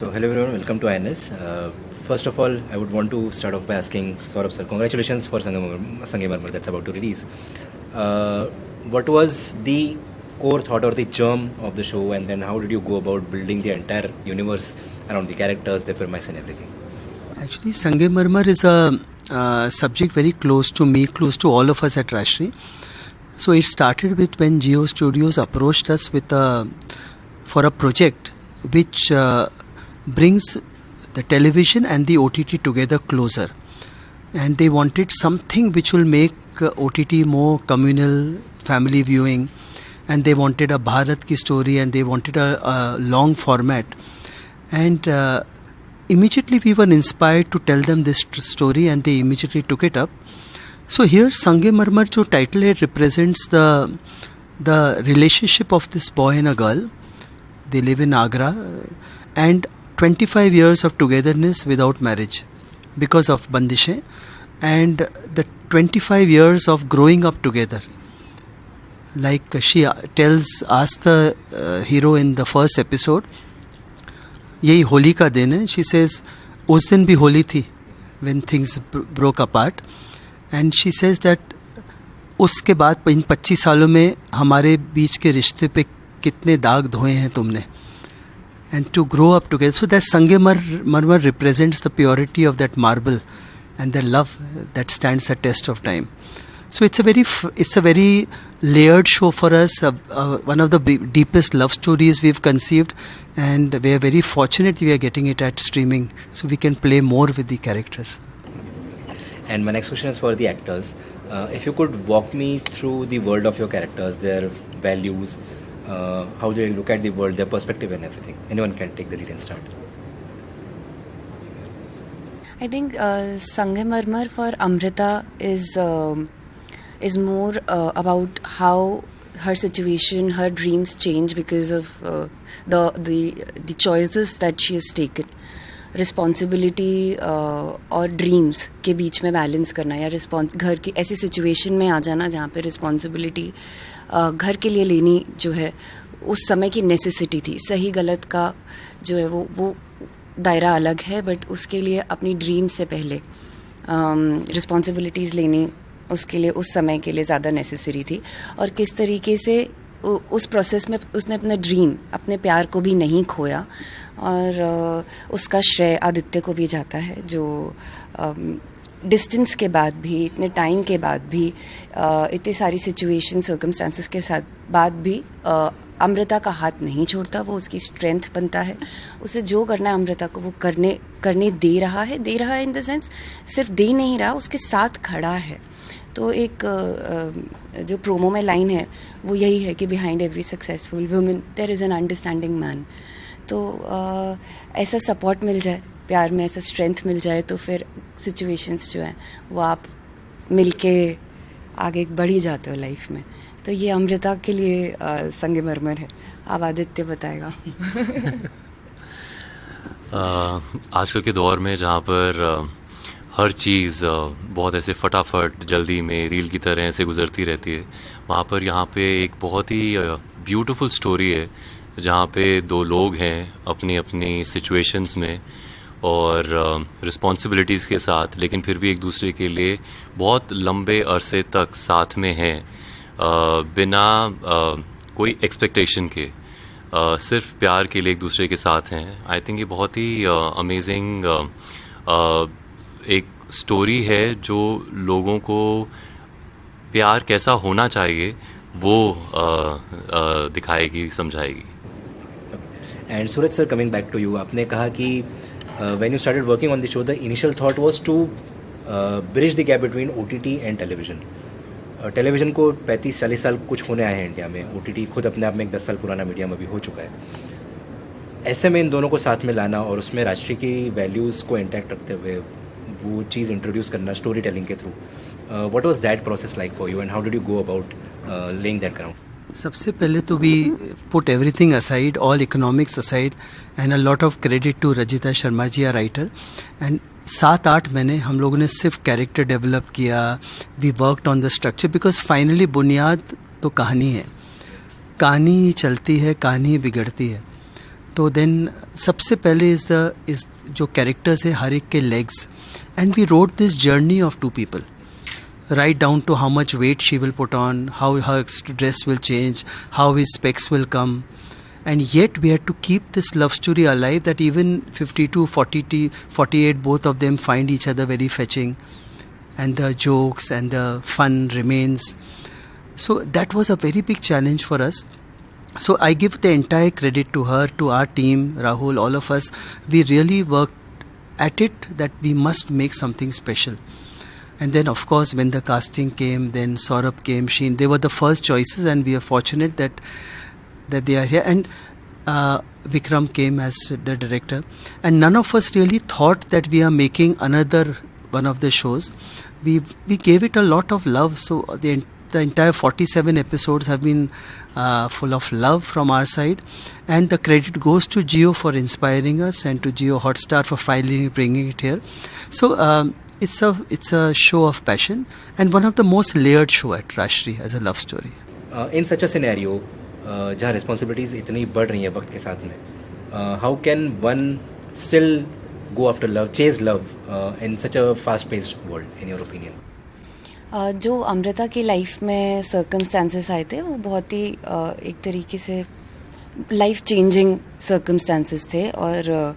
So hello everyone, welcome to INS. First of all, I would want to start off by asking Saurabh sir, congratulations for Sange Marmar that's about to release. Uh, what was the core thought or the germ of the show, and then how did you go about building the entire universe around the characters, the premise, and everything? Actually, Sange Marmar is a subject very close to me, close to all of us at Rashri. So it started with when Geo Studios approached us with for a project which brings the television and the OTT together closer. And they wanted something which will make OTT more communal, family viewing. And they wanted a Bharat ki story, and they wanted a long format. And immediately we were inspired to tell them this story, and they immediately took it up. So here Sange Marmar jo title it represents the relationship of this boy and a girl. They live in Agra, and 25 years of togetherness without marriage because of bandishein, and the 25 years of growing up together. Like she asks the hero in the first episode, यही होली का दिन है. She says, उस दिन भी होली थी when things broke apart. And she says that उसके बाद इन 25 सालों में हमारे बीच के रिश्ते पे कितने दाग धोए हैं तुमने. And to grow up together. So that Sange Marmar represents the purity of that marble and the love that stands the test of time. So it's a very layered show for us, one of the deepest love stories we've conceived, and we are very fortunate we are getting it at streaming, so we can play more with the characters. And my next question is for the actors. If you could walk me through the world of your characters, their values, how they look at the world, their perspective and everything. Anyone can take the lead and start. I think Sange Marmar for Amrita is more about how her situation, her dreams change because of the choices that she has taken. Responsibility और dreams के बीच में balance करना, या घर की ऐसी situation में आ जाना जहाँ पे रिस्पॉन्सिबिलिटी घर के लिए लेनी जो है उस समय की नेसेसिटी थी. सही गलत का जो है वो दायरा अलग है, बट उसके लिए अपनी ड्रीम से पहले रिस्पॉन्सिबिलिटीज़ लेनी उसके लिए उस समय के लिए ज़्यादा नेसेसरी थी. और किस तरीके से उस प्रोसेस में उसने अपना ड्रीम, अपने प्यार को भी नहीं खोया, और उसका श्रेय आदित्य को भी जाता है, जो डिस्टेंस के बाद भी, इतने टाइम के बाद भी, इतनी सारी सिचुएशन सर्कमस्टांसेस के साथ बाद भी अमृता का हाथ नहीं छोड़ता. वो उसकी स्ट्रेंथ बनता है. उसे जो करना है अमृता को वो करने दे रहा है इन द सेंस सिर्फ दे नहीं रहा, उसके साथ खड़ा है. तो एक जो प्रोमो में लाइन है वो यही है कि behind every successful woman there is an understanding man. तो ऐसा सपोर्ट मिल जाए प्यार में, ऐसा स्ट्रेंथ मिल जाए, तो फिर सिचुएशंस जो हैं वो आप मिलके आगे बढ़ ही जाते हो लाइफ में. तो ये अमृता के लिए संगे मरमर है. अब आदित्य बताएगा. आजकल के दौर में जहाँ पर हर चीज़ बहुत ऐसे फटाफट जल्दी में रील की तरह ऐसे गुजरती रहती है, वहाँ पर यहाँ पे एक बहुत ही ब्यूटीफुल स्टोरी है जहाँ पे दो लोग हैं अपनी अपनी सिचुएशंस में और रिस्पॉन्सिबिलिटीज़ के साथ, लेकिन फिर भी एक दूसरे के लिए बहुत लंबे अरसे तक साथ में हैं, बिना कोई एक्सपेक्टेशन के, सिर्फ प्यार के लिए एक दूसरे के साथ हैं. आई थिंक ये बहुत ही अमेजिंग एक स्टोरी है जो लोगों को प्यार कैसा होना चाहिए वो दिखाएगी, समझाएगी. And Suraj sir, coming back to you, आपने कहा कि when you started working on the show the initial thought was to bridge the gap between OTT and television. Television को 35-40 साल कुछ होने आए हैं इंडिया में. ओटीटी खुद अपने आप में एक 10 साल पुराना मीडियम अभी हो चुका है. ऐसे में इन दोनों को साथ में लाना और उसमें राष्ट्रीय की वैल्यूज़ को इंटैक्ट रखते हुए वो चीज़ इंट्रोड्यूस करना स्टोरी टेलिंग के through, what was that process like for you and how did you go about laying that ground? सबसे पहले तो we put everything aside, all economics aside, and a lot of credit to Rajita Sharma ji, a writer. And 7-8 महीने हम लोगों ने सिर्फ character develop किया. We worked on the structure because finally बुनियाद तो कहानी है. कहानी चलती है, कहानी बिगड़ती है. तो देन सबसे पहले इज जो कैरेक्टर्स है हर एक के legs, and we rode this journey of two people right down to how much weight she will put on, how her dress will change, how his specs will come. And yet we had to keep this love story alive, that even 52, 40, 48, both of them find each other very fetching. And the jokes and the fun remains. So that was a very big challenge for us. So I give the entire credit to her, to our team, Rahul, all of us. We really worked at it that we must make something special. And then, of course, when the casting came, then Saurabh came, Sheen. They were the first choices, and we are fortunate that they are here. And Vikram came as the director. And none of us really thought that we are making another one of the shows. We gave it a lot of love. So the entire 47 episodes have been full of love from our side. And the credit goes to Jio for inspiring us, and to Jio Hotstar for finally bringing it here. So it's a show of passion, and one of the most layered show at Rashtriya as a love story. In such a scenario, जहाँ responsibilities इतनी बढ़ रही हैं वक्त के साथ में, how can one still go after love, chase love in such a fast-paced world, in your opinion? जो अमृता की लाइफ में सर्कमस्टांसेस आए थे वो बहुत ही एक तरीके से लाइफ चेंजिंग सर्कमस्टांसेस थे, और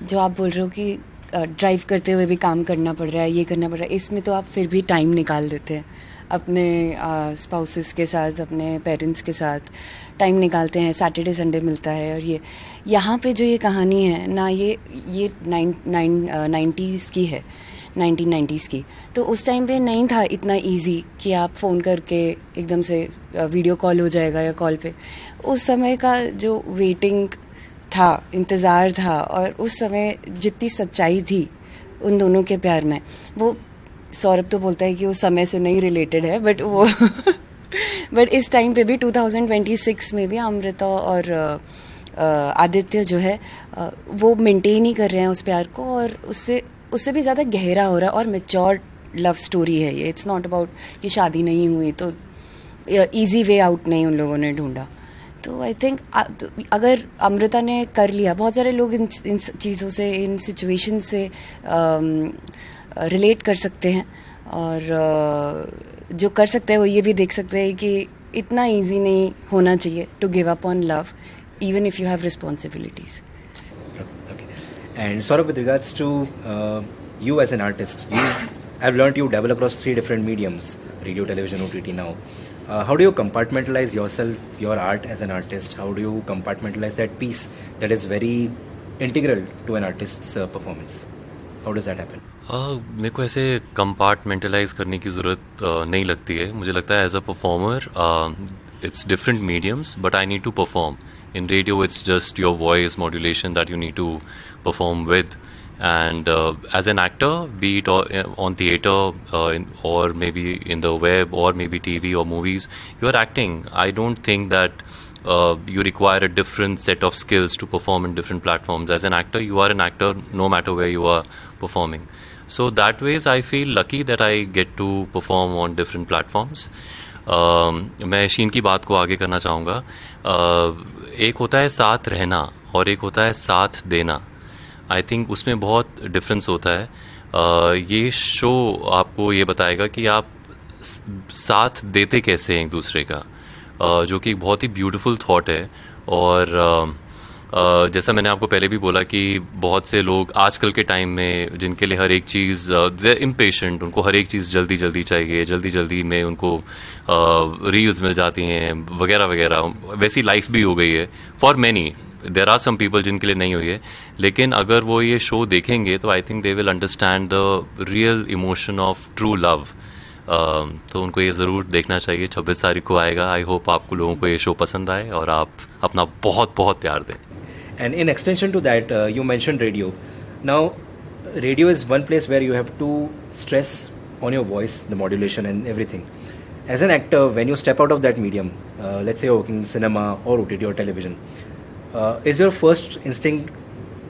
जो आप बोल रहे हो कि ड्राइव करते हुए भी काम करना पड़ रहा है, ये करना पड़ रहा है, इसमें तो आप फिर भी टाइम निकाल देते हैं अपने स्पाउसेस के साथ, अपने पेरेंट्स के साथ टाइम निकालते हैं, सैटरडे संडे मिलता है। और ये यहाँ पे जो ये कहानी है ना, ये 90s की है, 1990s की। तो उस टाइम पे नहीं था इतना इजी कि आप फ़ोन करके एकदम से वीडियो कॉल हो जाएगा या कॉल पे। उस समय का जो वेटिंग था, इंतज़ार था, और उस समय जितनी सच्चाई थी उन दोनों के प्यार में, वो सौरभ तो बोलता है कि वो समय से नहीं रिलेटेड है, बट वो बट इस टाइम पे भी 2026 में भी अमृता और आदित्य जो है वो मेंटेन ही कर रहे हैं उस प्यार को, और उससे भी ज़्यादा गहरा हो रहा है और मैच्योर लव स्टोरी है ये। इट्स नॉट अबाउट कि शादी नहीं हुई तो इजी वे आउट नहीं उन लोगों ने ढूंढा। तो आई थिंक अगर अमृता ने कर लिया, बहुत सारे लोग इन चीज़ों से, इन सिचुएशन से रिलेट कर सकते हैं, और जो कर सकते हैं वो ये भी देख सकते हैं कि इतना इजी नहीं होना चाहिए to give up on love, even if you have responsibilities. Okay. And Saurabh, with regards to you as an artist, I've learned you develop across 3 different mediums: radio, television, OTT now. How do you compartmentalize yourself, your art as an artist? How do you compartmentalize that piece that is very integral to an artist's performance? How does that happen? मेरे को ऐसे compartmentalise करने की ज़रूरत नहीं लगती है। मुझे लगता है as a performer it's different mediums, but I need to perform. In radio, it's just your voice modulation that you need to perform with. And as an actor, be it on theatre or maybe in the web or maybe TV or movies, you are acting. I don't think that you require a different set of skills to perform in different platforms. As an actor, you are an actor no matter where you are performing. So that ways, I feel lucky that I get to perform on different platforms. मैं शीन की बात को आगे करना चाहूँगा। एक होता है साथ रहना और एक होता है साथ देना। आई थिंक उसमें बहुत डिफरेंस होता है। ये शो आपको ये बताएगा कि आप साथ देते कैसे हैं एक दूसरे का, जो कि एक बहुत ही ब्यूटीफुल थॉट है। और जैसा मैंने आपको पहले भी बोला कि बहुत से लोग आजकल के टाइम में जिनके लिए हर एक चीज़ दे इम्पेशेंट, उनको हर एक चीज़ जल्दी जल्दी चाहिए, जल्दी जल्दी में उनको रील्स मिल जाती हैं वगैरह वगैरह। वैसी लाइफ भी हो गई है for many. There are some people जिनके लिए नहीं हुई है, लेकिन अगर वो ये शो देखेंगे तो I think they will understand the real emotion of true love. तो उनको ये ज़रूर देखना चाहिए। 26 तारीख को आएगा। आई होप आपको लोगों को ये शो पसंद आए और आप अपना बहुत बहुत प्यार दें। And in extension to that, you mentioned radio. Now, radio is one place where you have to stress on your voice, the modulation and everything. As an actor, when you step out of that medium, let's say you're working in cinema or OTT or television, is your first instinct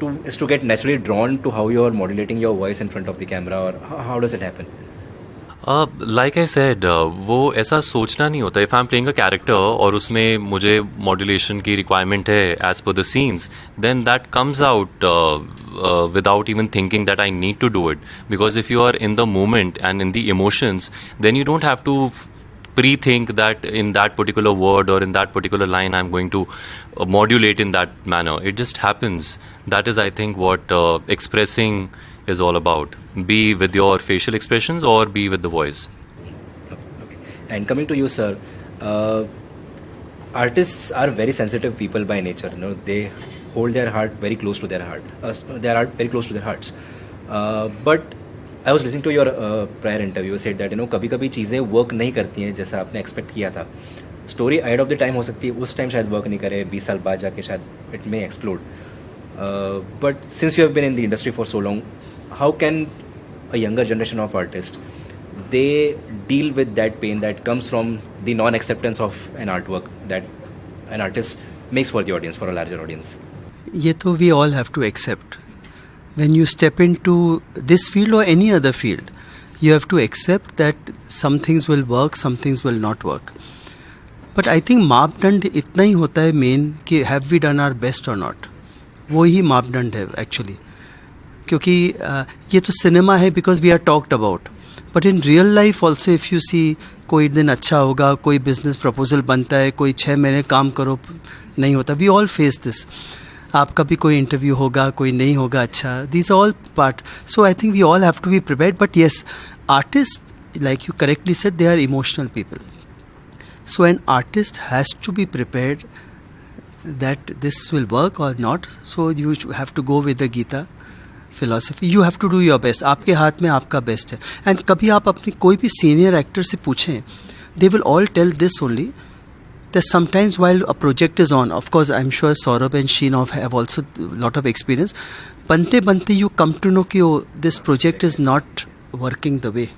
to get naturally drawn to how you're modulating your voice in front of the camera, or how does it happen? Like I said, वो ऐसा सोचना नहीं होता. If I am playing a character और उसमें मुझे modulation की requirement है as per the scenes, then that comes out without even thinking that I need to do it. Because if you are in the moment and in the emotions, then you don't have to pre-think that in that particular word or in that particular line I'm going to modulate in that manner. It just happens. That is, I think, what expressing is all about. Be with your facial expressions or be with the voice. Okay. And coming to you, sir, artists are very sensitive people by nature. You know, they hold their heart very close to their heart. Their heart very close to their hearts. But I was listening to your prior interview. You said that कभी कभी चीज़ें work नहीं करती हैं जैसा आपने expect किया था. Story ahead of the time हो सकती है, उस टाइम शायद वर्क नहीं करे, 20 साल बाद जाके शायद it may explode. But since you have been in the industry for so long, how can a younger generation of artists they deal with that pain that comes from the non-acceptance of an artwork that an artist makes for the audience, for a larger audience? ये तो we all have to accept. When you step into this field or any other field, you have to accept that some things will work, some things will not work. But I think मापदंड इतना ही होता है main कि have we done our best or not. वो ही मापदंड है actually. क्योंकि ये तो सिनेमा है because we are talked about, but in real life also if you see कोई दिन अच्छा होगा, कोई बिजनेस प्रपोजल बनता है, कोई 6 महीने काम करो नहीं होता. We all face this. आपका भी कोई इंटरव्यू होगा, कोई नहीं होगा अच्छा. This all part. So I think we all have to be prepared. But yes, artist like you correctly said, they are emotional people. So an artist has to be prepared that this will work or not. So you have to go with the Gita philosophy. You have to do your best. आपके हाथ में आपका best है. And कभी आप अपनी कोई भी सीनियर एक्टर से पूछें, they will all tell this only, that sometimes while a project is on, of course I'm sure Saurabh and Sheen have also lot of experience, बनते बनते you come to know कि this project is not working the way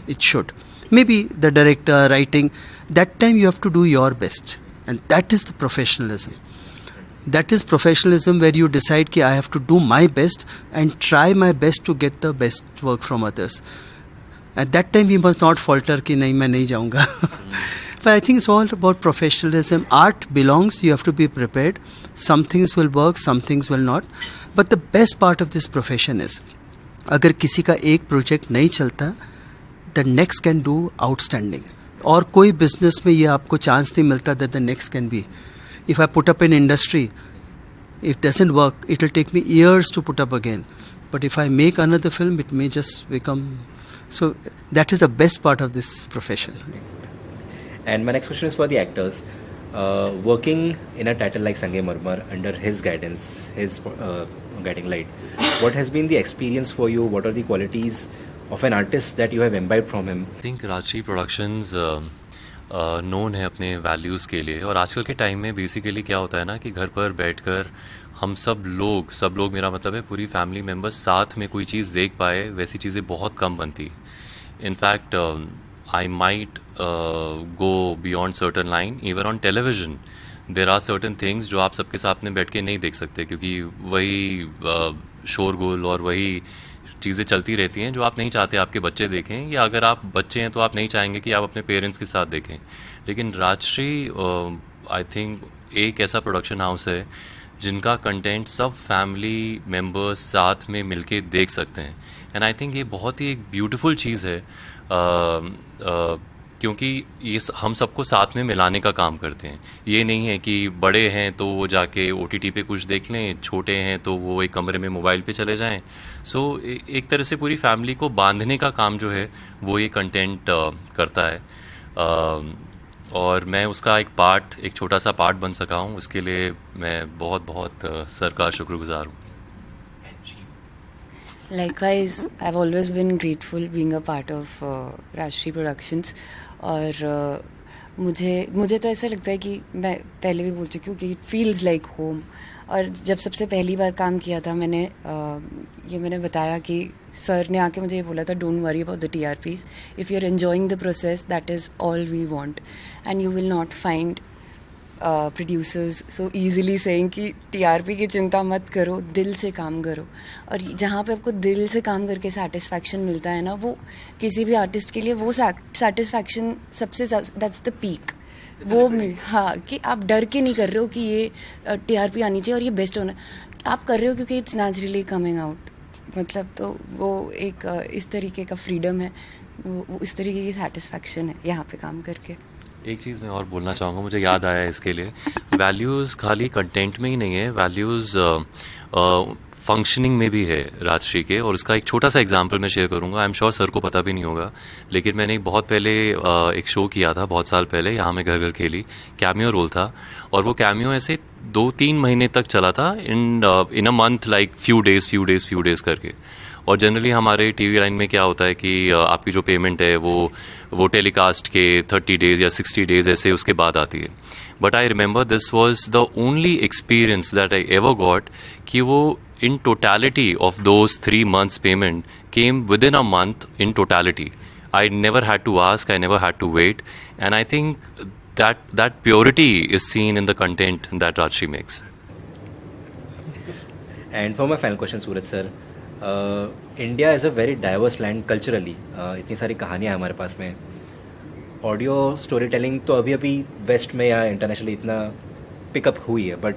it should. Maybe the director, writing, that time you have to do your best, and that is the professionalism. That is professionalism, where you decide कि I have to do my best and try my best to get the best work from others. At that time we must not falter कि नहीं मैं नहीं जाऊँगा. But I think it's all about professionalism. Art belongs, you have to be prepared. Some things will work, some things will not. But the best part of this profession is, अगर किसी का एक project नहीं चलता, the next can do outstanding. और कोई business में ये आपको चांस नहीं मिलता that the next can be. If I put up in industry, it doesn't work, it will take me years to put up again. But if I make another film, it may just become. So that is the best part of this profession. And my next question is for the actors. Working in a title like Sange Marmar under his guidance, his guiding light, what has been the experience for you? What are the qualities of an artist that you have imbibed from him? I think Rajshri Productions known है अपने values के लिए. और आजकल के time में basically क्या होता है ना कि घर पर बैठकर हम सब लोग मेरा मतलब है पूरी फैमिली मेम्बर्स साथ में कोई चीज़ देख पाए, वैसी चीज़ें बहुत कम बनती. In fact I might go beyond certain line. Even on television there are certain things जो आप सबके साथ में बैठ के नहीं देख सकते, क्योंकि वही शोरगुल और वही चीज़ें चलती रहती हैं जो आप नहीं चाहते आपके बच्चे देखें, या अगर आप बच्चे हैं तो आप नहीं चाहेंगे कि आप अपने पेरेंट्स के साथ देखें. लेकिन राजश्री आई थिंक एक ऐसा प्रोडक्शन हाउस है जिनका कंटेंट सब फैमिली मेम्बर्स साथ में मिलके देख सकते हैं. एंड आई थिंक ये बहुत ही एक ब्यूटीफुल चीज़ है, क्योंकि ये हम सबको साथ में मिलाने का काम करते हैं. ये नहीं है कि बड़े हैं तो वो जाके OTT पे कुछ देख लें, छोटे हैं तो वो एक कमरे में मोबाइल पे चले जाएं. सो एक तरह से पूरी फैमिली को बांधने का काम जो है वो ये कंटेंट करता है. और मैं उसका एक छोटा सा पार्ट बन सका हूँ, उसके लिए मैं बहुत बहुत सर का शुक्रगुजार हूँ. Likewise, I've always been grateful being a part of Rajshri Productions. और मुझे तो ऐसा लगता है कि मैं पहले भी बोल चुकी हूँ कि इट फील्स लाइक होम. और जब सबसे पहली बार काम किया था मैंने बताया कि सर ने आके मुझे ये बोला था, don't worry about the TRPs, if you are enjoying the process that is all we want, and you will not find producers so easily saying कि टीआरपी की चिंता मत करो, दिल से काम करो. और जहाँ पे आपको दिल से काम करके सेटिस्फैक्शन मिलता है ना, वो किसी भी आर्टिस्ट के लिए वो सेटिस्फैक्शन सबसे दैट्स द पीक. वो हाँ, कि आप डर के नहीं कर रहे हो कि ये टीआरपी आनी चाहिए और ये बेस्ट होना, आप कर रहे हो क्योंकि इट्स नेचुरली कमिंग आउट. मतलब तो वो एक इस तरीके का फ्रीडम है, वो इस तरीके की सेटिस्फैक्शन है यहाँ पे काम करके. एक चीज़ मैं और बोलना चाहूँगा, मुझे याद आया इसके लिए, वैल्यूज़ खाली कंटेंट में ही नहीं है, वैल्यूज़ फंक्शनिंग में भी है राजश्री के. और उसका एक छोटा सा एग्जांपल मैं शेयर करूँगा. आई एम श्योर सर को पता भी नहीं होगा, लेकिन मैंने बहुत पहले एक शो किया था, बहुत साल पहले, यहाँ मैं घर घर खेली, कैमियो रोल था. और वो कैमियो ऐसे 2-3 महीने तक चला था, in a month, like few days करके. और जनरली हमारे टीवी लाइन में क्या होता है कि आपकी जो पेमेंट है वो टेलीकास्ट के 30 डेज या 60 डेज ऐसे उसके बाद आती है. But I remember this was the only experience that I ever got कि वो in totality of those 3 months payment came within a month in totality. I never had to ask, I never had to wait, and I think that purity is seen in the content that Rajshri makes. And for my final question, Suraj sir, India is a very diverse land culturally. इतनी सारी कहानियाँ हमारे पास में. Audio story telling तो अभी अभी waste में या इंटरनेशनली इतना पिकअप हुई है, बट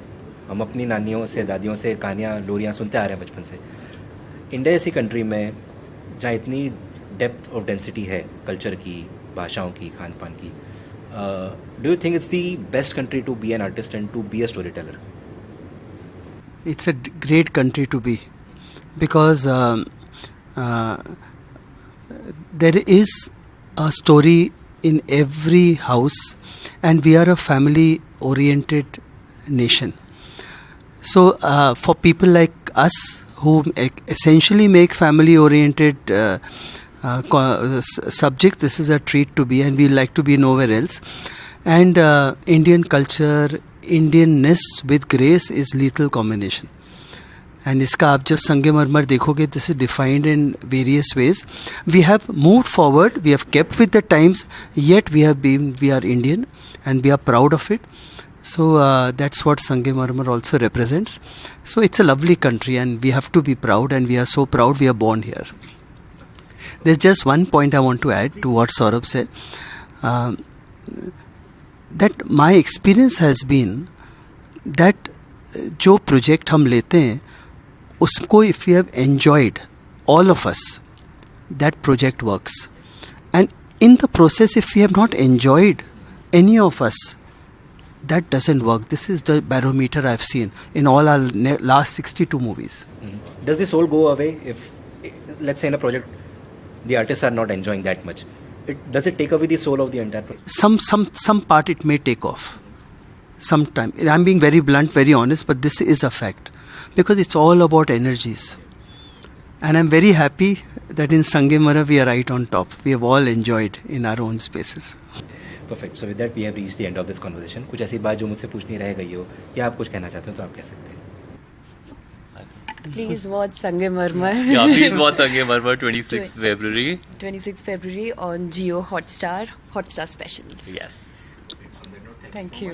हम अपनी नानियों से, दादियों से कहानियाँ, लोरियाँ सुनते आ रहे हैं बचपन से. इंडिया जैसी कंट्री में जहाँ इतनी डेप्थ ऑफ डेंसिटी है कल्चर की, भाषाओं की, खान पान की, do you think it's the best country to be an artist and to be a story teller? It's a great country to be, because there is a story in every house, and we are a family oriented nation. So for people like us who essentially make family oriented subject, this is a treat to be, and we like to be nowhere else. And Indian culture, Indianness with grace is lethal combination. And इसका आप जब संगमरमर देखोगे, this is defined in various ways. We have moved forward, we have kept with the times, yet we are Indian and we are proud of it. So that's what Sangemarmar also represents. So it's a lovely country and we have to be proud, and we are so proud we are born here. There's just one point I want to add to what Saurabh said. That my experience has been that जो project हम लेते हैं उसको if we have enjoyed, all of us, that project works. And in the process, if we have not enjoyed, any of us, that doesn't work. This is the barometer I've seen in all our last 62 movies. Mm-hmm. Does the soul go away if, let's say, in a project the artists are not enjoying that much? Does it take away the soul of the entire project? Some part it may take off. Sometime. I'm being very blunt, very honest, but this is a fact, because it's all about energies. And I'm very happy that in Sangemara we are right on top. We have all enjoyed in our own spaces. Perfect. So with that we have reached the end of this conversation. कुछ ऐसी बात जो मुझसे पूछनी रह गई हो या आप कुछ कहना चाहते हो तो आप कह सकते हैं. Please watch Sangemarmar. Yeah, please watch Sangemarmar 26th February. 26th February on Jio Hotstar Specials. Yes. Thank you.